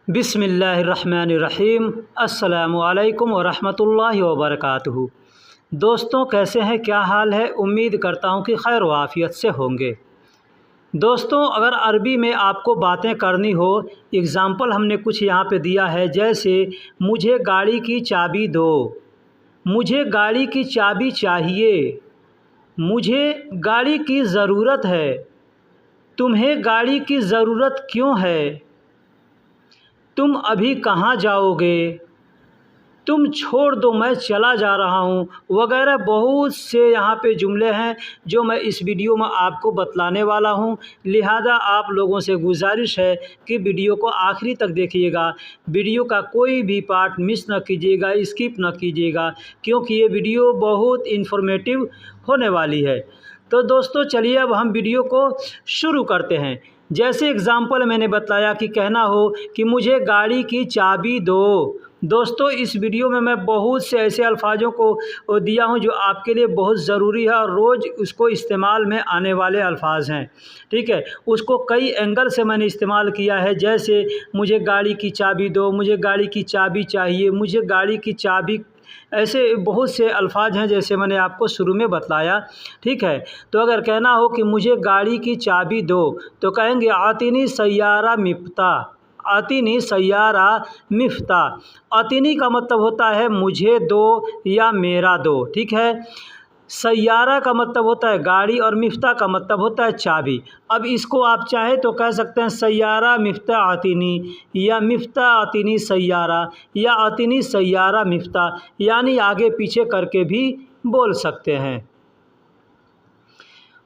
बिस्मिल्लाहिर्रहमानिर्रहीम। अस्सलामुअलैकुम वरहमतुल्लाहि वबरकातुहू। दोस्तों, कैसे हैं? क्या हाल है? उम्मीद करता हूं कि खैर वाफ़ियत से होंगे। दोस्तों, अगर अरबी में आपको बातें करनी हो, एग्ज़ाम्पल हमने कुछ यहाँ पे दिया है, जैसे मुझे गाड़ी की चाबी दो, मुझे गाड़ी की चाबी चाहिए, मुझे गाड़ी की ज़रूरत है, तुम्हें गाड़ी की ज़रूरत क्यों है, तुम अभी कहाँ जाओगे, तुम छोड़ दो मैं चला जा रहा हूँ, वगैरह बहुत से यहाँ पे जुमले हैं जो मैं इस वीडियो में आपको बतलाने वाला हूँ। लिहाजा आप लोगों से गुजारिश है कि वीडियो को आखिरी तक देखिएगा, वीडियो का कोई भी पार्ट मिस न कीजिएगा, स्किप न कीजिएगा, क्योंकि ये वीडियो बहुत इन्फॉर्मेटिव होने वाली है। तो दोस्तों, चलिए अब हम वीडियो को शुरू करते हैं। जैसे एग्ज़ाम्पल मैंने बताया कि कहना हो कि मुझे गाड़ी की चाबी दो। दोस्तों, इस वीडियो में मैं बहुत से ऐसे अल्फाजों को दिया हूं जो आपके लिए बहुत ज़रूरी है और रोज़ उसको इस्तेमाल में आने वाले अल्फाज हैं। ठीक है, उसको कई एंगल से मैंने इस्तेमाल किया है, जैसे मुझे गाड़ी की चाबी दो, मुझे गाड़ी की चाबी चाहिए, मुझे गाड़ी की चाबी, ऐसे बहुत से अल्फाज हैं जैसे मैंने आपको शुरू में बतलाया। ठीक है, तो अगर कहना हो कि मुझे गाड़ी की चाबी दो तो कहेंगे आतिनी सय्यारा मिफ्ता, आतिनी सय्यारा मिफ्ता। आतिनी का मतलब होता है मुझे दो या मेरा दो। ठीक है, सय्यारा का मतलब होता है गाड़ी और मिफ्ता का मतलब होता है चाबी। अब इसको आप चाहें तो कह सकते हैं सय्यारा मिफ्ता आतिनी, या मिफ्ता आतिनी सय्यारा, या आतिनी सय्यारा मिफ्ता, यानी आगे पीछे करके भी बोल सकते हैं।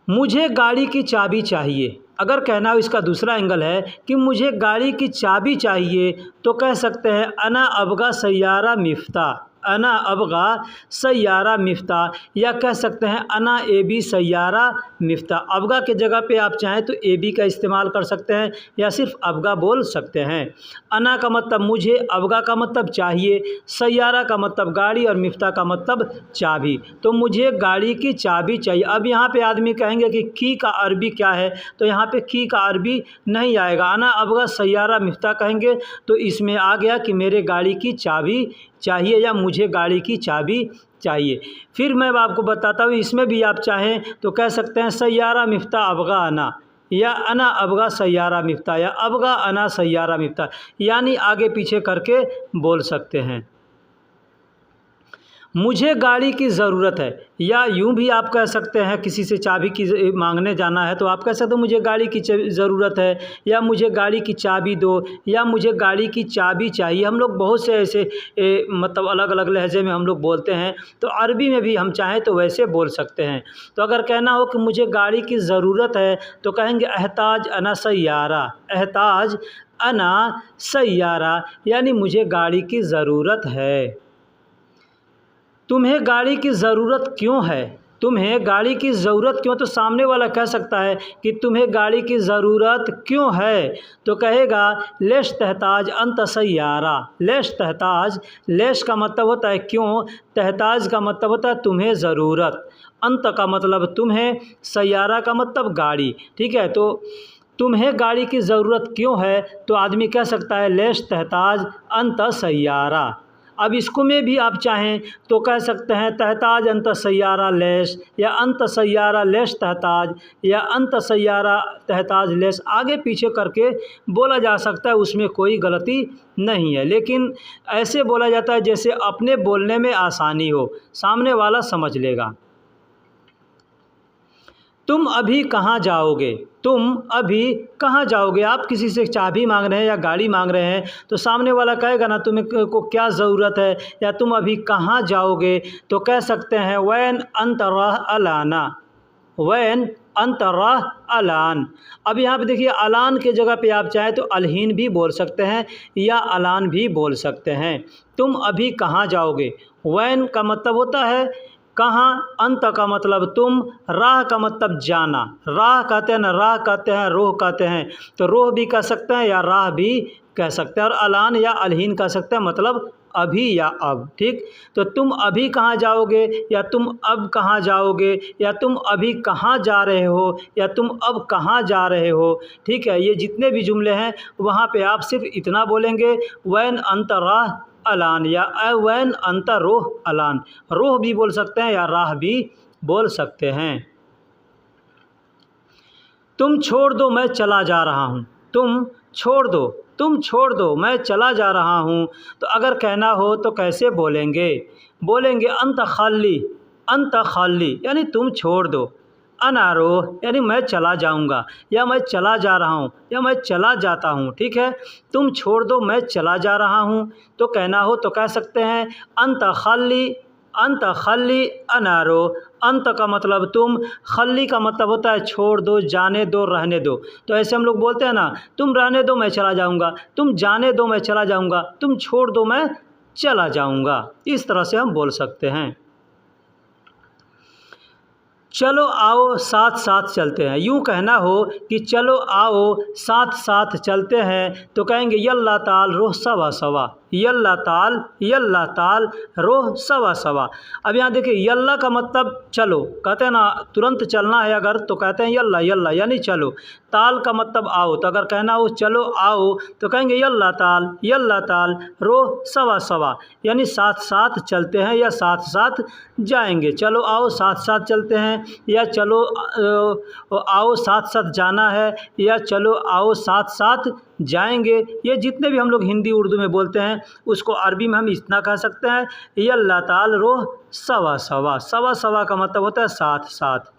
मुझे गाड़ी की चाबी चाहिए, अगर कहना हो, इसका दूसरा एंगल है कि मुझे गाड़ी की चाबी चाहिए, तो कह सकते हैं अना अबगा सय्यारा मिफ्ता, अना अबगा सय्यारा मिफ्ता, या कह सकते हैं अना एबी सय्यारा मिफ्ता। अबगा के जगह पे आप चाहें तो एबी का इस्तेमाल कर सकते हैं या सिर्फ अबगा बोल सकते हैं। अना का मतलब मुझे, अबगा का मतलब चाहिए, सय्यारा का मतलब गाड़ी और मिफ्ता का मतलब चाबी। तो मुझे गाड़ी की चाबी चाहिए। अब यहाँ पे आदमी कहेंगे कि की का अरबी क्या है, तो यहाँ पे की का अरबी नहीं आएगा। अना अबगा सय्यारा मिफ्ता कहेंगे तो इसमें आ गया कि मेरे गाड़ी की चाबी चाहिए या मुझे गाड़ी की चाबी चाहिए। फिर मैं आपको बताता हूँ, इसमें भी आप चाहें तो कह सकते हैं सय्यारा मिफ्ता अबगा अना, या अना अबगा सय्यारा मिफ्ता, या अबगा अना सय्यारा मिफ्ता, यानी आगे पीछे करके बोल सकते हैं। मुझे गाड़ी की ज़रूरत है, या यूं भी आप कह सकते हैं, किसी से चाबी की मांगने जाना है तो आप कह सकते हैं मुझे गाड़ी की ज़रूरत है, या मुझे गाड़ी की चाबी दो, या मुझे गाड़ी की चाबी चाहिए। हम लोग बहुत से ऐसे मतलब अलग अलग लहजे में हम लोग बोलते हैं, तो अरबी में भी हम चाहें तो वैसे बोल सकते हैं। तो अगर कहना हो कि मुझे गाड़ी की ज़रूरत है तो कहेंगे एहताज अना सय्यारा, एहताज अना सय्यारा, यानी मुझे गाड़ी की ज़रूरत है। तुम्हें गाड़ी की ज़रूरत क्यों है, तुम्हें गाड़ी की ज़रूरत क्यों, तो सामने वाला कह सकता है कि तुम्हें गाड़ी की ज़रूरत क्यों है, तो कहेगा लेश तहताज अंत सय्यारा, लेश तहताज, लेश का मतलब होता है क्यों, तहताज का मतलब होता है तुम्हें ज़रूरत, अंत का मतलब तुम्हें, सय्यारा का मतलब गाड़ी। ठीक है, तो तुम्हें गाड़ी की ज़रूरत क्यों है तो आदमी कह सकता है लेश तहताज अंत सय्यारा। अब इसको में भी आप चाहें तो कह सकते हैं तहताज अंत सय्यारा लेश, या अंत सय्यारा लेश तहताज, या अंत सय्यारा तहताज लेश, आगे पीछे करके बोला जा सकता है, उसमें कोई गलती नहीं है। लेकिन ऐसे बोला जाता है जैसे अपने बोलने में आसानी हो, सामने वाला समझ लेगा। तुम अभी कहाँ जाओगे, तुम अभी कहाँ जाओगे। आप किसी से चाबी मांग रहे हैं या गाड़ी मांग रहे हैं तो सामने वाला कहेगा ना तुम्हें को क्या ज़रूरत है, या तुम अभी कहाँ जाओगे, तो कह सकते हैं वैन अंत राह अलाना, वैन अंत राह अलान। अब यहाँ पे देखिए, अलान के जगह पे आप चाहें तो अलहीन भी बोल सकते हैं या अलान भी बोल सकते हैं। तुम अभी कहाँ जाओगे, वैन का मतलब होता है कहाँ, अंत का मतलब तुम, राह का मतलब जाना, राह कहते हैं ना, राह कहते हैं, रोह कहते हैं, तो रोह भी कह सकते हैं या राह भी कह सकते हैं, और अलान या अलहीन कह सकते हैं, मतलब अभी या अब। ठीक, तो तुम अभी कहाँ जाओगे, या तुम अब कहाँ जाओगे, या तुम अभी कहाँ जा रहे हो, या तुम अब कहाँ जा रहे हो। ठीक है, ये जितने भी जुमले हैं वहाँ पे आप सिर्फ इतना बोलेंगे, वैन अंत राह अलान, या वैन अंत रोह अलान। रोह भी बोल सकते हैं या राह भी बोल सकते हैं। तुम छोड़ दो मैं चला जा रहा हूँ, तुम छोड़ दो, तुम छोड़ दो मैं चला जा रहा हूँ। तो अगर कहना हो तो कैसे बोलेंगे, बोलेंगे अंत खाली, अंत खाली यानी तुम छोड़ दो, अनारो यानी मैं चला जाऊँगा, या मैं चला जा रहा हूँ, या मैं चला जाता हूँ। ठीक है, तुम छोड़ दो मैं चला जा रहा हूँ, तो कहना हो तो कह सकते हैं अंत खाली, अंत खल्ली अनारो। अंत का मतलब तुम, खल्ली का मतलब होता है छोड़ दो, जाने दो, रहने दो। तो ऐसे हम लोग बोलते हैं ना, तुम रहने दो मैं चला जाऊंगा, तुम जाने दो मैं चला जाऊंगा, तुम छोड़ दो मैं चला जाऊंगा। इस तरह से हम बोल सकते हैं। चलो आओ साथ साथ चलते हैं, यूँ कहना हो कि चलो आओ साथ साथ चलते हैं, तो कहेंगे यल्ला ताल रोह सवा सवा, यल्ला ताल रोह सवा सवा। अब यहाँ देखिए, यल्ला का मतलब चलो, कहते हैं ना तुरंत चलना है अगर, तो कहते हैं यल्ला यल्ला यानी चलो। ताल का मतलब आओ, तो अगर कहना हो चलो आओ तो कहेंगे यल्ला ताल रोह सवा सवा यानी साथ साथ चलते हैं या साथ साथ जाएंगे। चलो आओ साथ साथ चलते हैं, या चलो आओ साथ साथ जाना है, या चलो आओ साथ साथ जाएंगे। ये जितने भी हम लोग हिंदी उर्दू में बोलते हैं उसको अरबी में हम इतना कह सकते हैं, यल्ला ताल रोह सवा सवा। सवा सवा का मतलब होता है साथ साथ।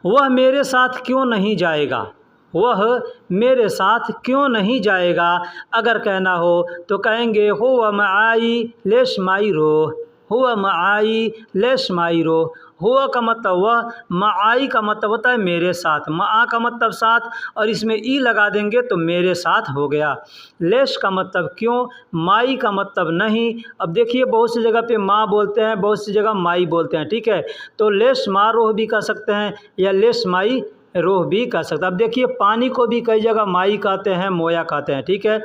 वह मेरे साथ क्यों नहीं जाएगा, वह मेरे साथ क्यों नहीं जाएगा। अगर कहना हो तो कहेंगे हुआ माई लेश माई रो, हुआ माई लेश माई रो। हुआ का मतलब वह, माई का मतलब होता है मेरे साथ, मा का मतलब साथ, और इसमें ई लगा देंगे तो मेरे साथ हो गया। लेश का मतलब क्यों, माई का मतलब नहीं। अब देखिए बहुत सी जगह पे माँ बोलते हैं, बहुत सी जगह माई बोलते हैं। ठीक है, तो लेश माँ रोह भी कह सकते हैं, या लेश माई रोह भी कह सकते हैं। अब देखिए पानी को भी कई जगह माई कहते हैं, मोया कहते हैं। ठीक है,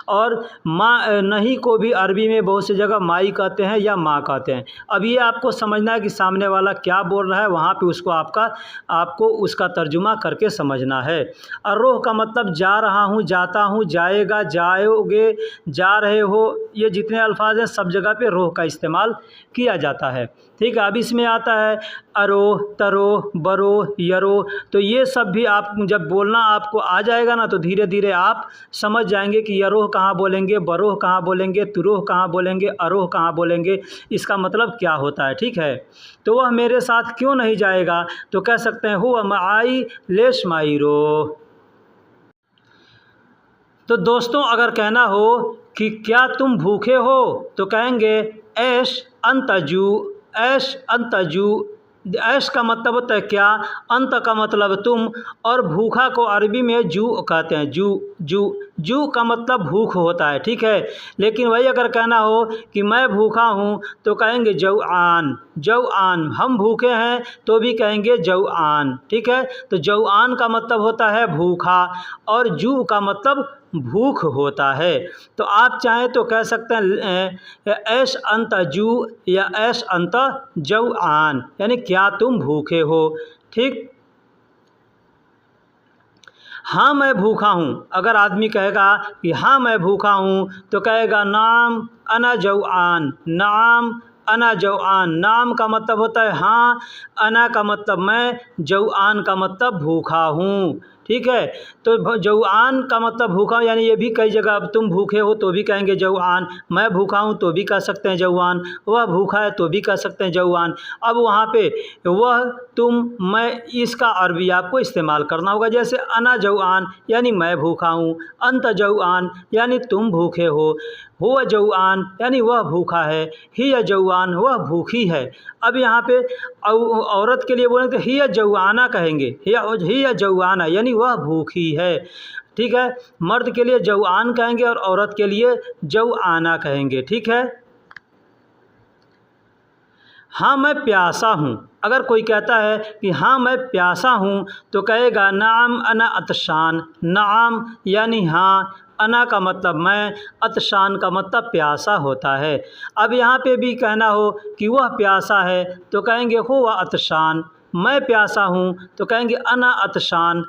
और माँ नहीं को भी अरबी में बहुत सी जगह माई कहते हैं या माँ कहते हैं। अब ये आपको समझना है कि सामने वाला क्या बोल रहा है, वहाँ पे उसको आपको उसका तर्जुमा करके समझना है। और रोह का मतलब जा रहा हूँ, जाता हूँ, जाएगा, जाओगे, जा रहे हो, ये जितने अल्फाज हैं सब जगह पे रोह का इस्तेमाल किया जाता है। ठीक है, अब इसमें आता है अरोह, तरोह, बरोह, यरोह। तो ये सब भी आप जब बोलना आपको आ जाएगा ना, तो धीरे धीरे आप समझ जाएंगे कि यरोह कहाँ बोलेंगे, बरोह कहाँ बोलेंगे, तुरोह कहाँ बोलेंगे, अरोह कहाँ बोलेंगे, इसका मतलब क्या होता है। ठीक है, तो वह मेरे साथ क्यों नहीं जाएगा, तो कह सकते हैं हुआ माई लेश माई रोह। तो दोस्तों अगर कहना हो कि क्या तुम भूखे हो, तो कहेंगे ऐश अंतजू, ऐश अंतजू। ऐश का मतलब होता है क्या, अंत का मतलब तुम, और भूखा को अरबी में जू कहते हैं, जू जू जू का मतलब भूख होता है। ठीक है, लेकिन वही अगर कहना हो कि मैं भूखा हूँ तो कहेंगे जौआन, जौआन। हम भूखे हैं तो भी कहेंगे जौआन। ठीक है, तो जौआन का मतलब होता है भूखा, और जू का मतलब भूख होता है। तो आप चाहें तो कह सकते हैं ऐश अंत जू या ऐश अंत जौआन, यानी क्या तुम भूखे हो। ठीक, हाँ मैं भूखा हूँ, अगर आदमी कहेगा कि हाँ मैं भूखा हूँ तो कहेगा नाम अना जौआन, नाम अना जौआन। नाम का मतलब होता है हाँ, अना का मतलब मैं, जौआन का मतलब भूखा हूँ। ठीक है, तो जौआन का मतलब भूखा, यानी ये भी कई जगह, अब तुम भूखे हो तो भी कहेंगे जौआन, मैं भूखा हूँ तो भी कह सकते हैं जौआन, वह भूखा है तो भी कह सकते हैं जौआन। अब वहाँ पे वह, तुम, मैं, इसका अरबी आपको इस्तेमाल करना होगा। जैसे अना जौआन यानी मैं भूखा हूँ, अंत जौआन यानी तुम भूखे हो, हुआ जौआन यानी वह भूखा है, हिया जौआन वह भूखी है। अब यहाँ पे औरत के लिए बोलें तो हिया जौआना कहेंगे, हिया जौआना यानी वह भूखी है। ठीक है, मर्द के लिए जौआन कहेंगे और औरत के लिए जौआना कहेंगे। ठीक है, हाँ मैं प्यासा हूँ। अगर कोई कहता है कि हाँ मैं प्यासा हूँ तो कहेगा नाम अना अतशान। नाम यानी हाँ, अना का मतलब मैं, अतशान का मतलब प्यासा होता है। अब यहाँ पे भी कहना हो कि वह प्यासा है तो कहेंगे हुआ अतशान। मैं प्यासा हूँ तो कहेंगे अना अतशान।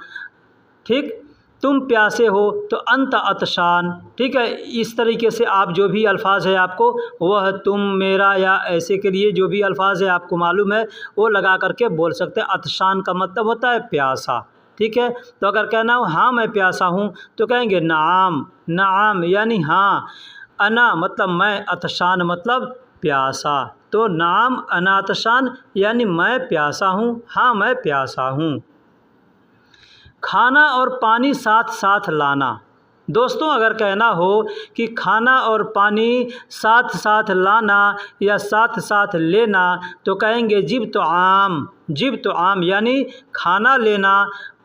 ठीक, तुम प्यासे हो तो अंत अतशान। ठीक है, इस तरीके से आप जो भी अल्फाज है आपको वह, तुम, मेरा या ऐसे के लिए जो भी अल्फाज है आपको मालूम है वो लगा करके बोल सकते हैं। अतशान का मतलब होता है प्यासा। ठीक है, तो अगर कहना हो हाँ मैं प्यासा हूँ तो कहेंगे नाम। नाम यानी हाँ, अना मतलब मैं, अतशान मतलब प्यासा। तो नाम अना अतशान यानी मैं प्यासा हूँ, हाँ मैं प्यासा हूँ। खाना और पानी साथ साथ लाना। दोस्तों अगर कहना हो कि खाना और पानी साथ साथ लाना या साथ साथ लेना तो कहेंगे जिब तो आम। जिब तो आम यानी खाना लेना,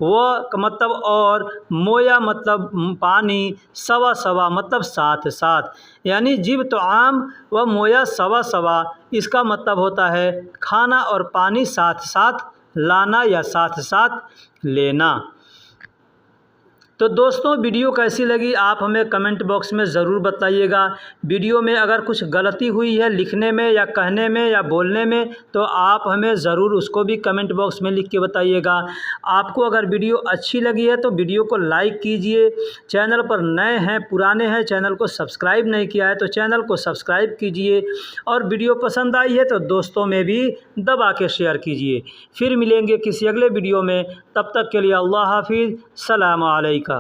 वह का मतलब और, मोया मतलब पानी, सवा सवा मतलब साथ साथ, यानी जिब तो आम व मोया सवा सवा, इसका मतलब होता है खाना और पानी साथ साथ लाना या साथ साथ लेना। तो दोस्तों वीडियो कैसी लगी आप हमें कमेंट बॉक्स में ज़रूर बताइएगा। वीडियो में अगर कुछ गलती हुई है लिखने में या कहने में या बोलने में तो आप हमें ज़रूर उसको भी कमेंट बॉक्स में लिख के बताइएगा। आपको अगर वीडियो अच्छी लगी है तो वीडियो को लाइक कीजिए। चैनल पर नए हैं, पुराने हैं, चैनल को सब्सक्राइब नहीं किया है तो चैनल को सब्सक्राइब कीजिए। और वीडियो पसंद आई है तो दोस्तों में भी दबा के शेयर कीजिए। फिर मिलेंगे किसी अगले वीडियो में, तब तक के लिए अल्लाह हाफिज़, सलाम अलैकुम।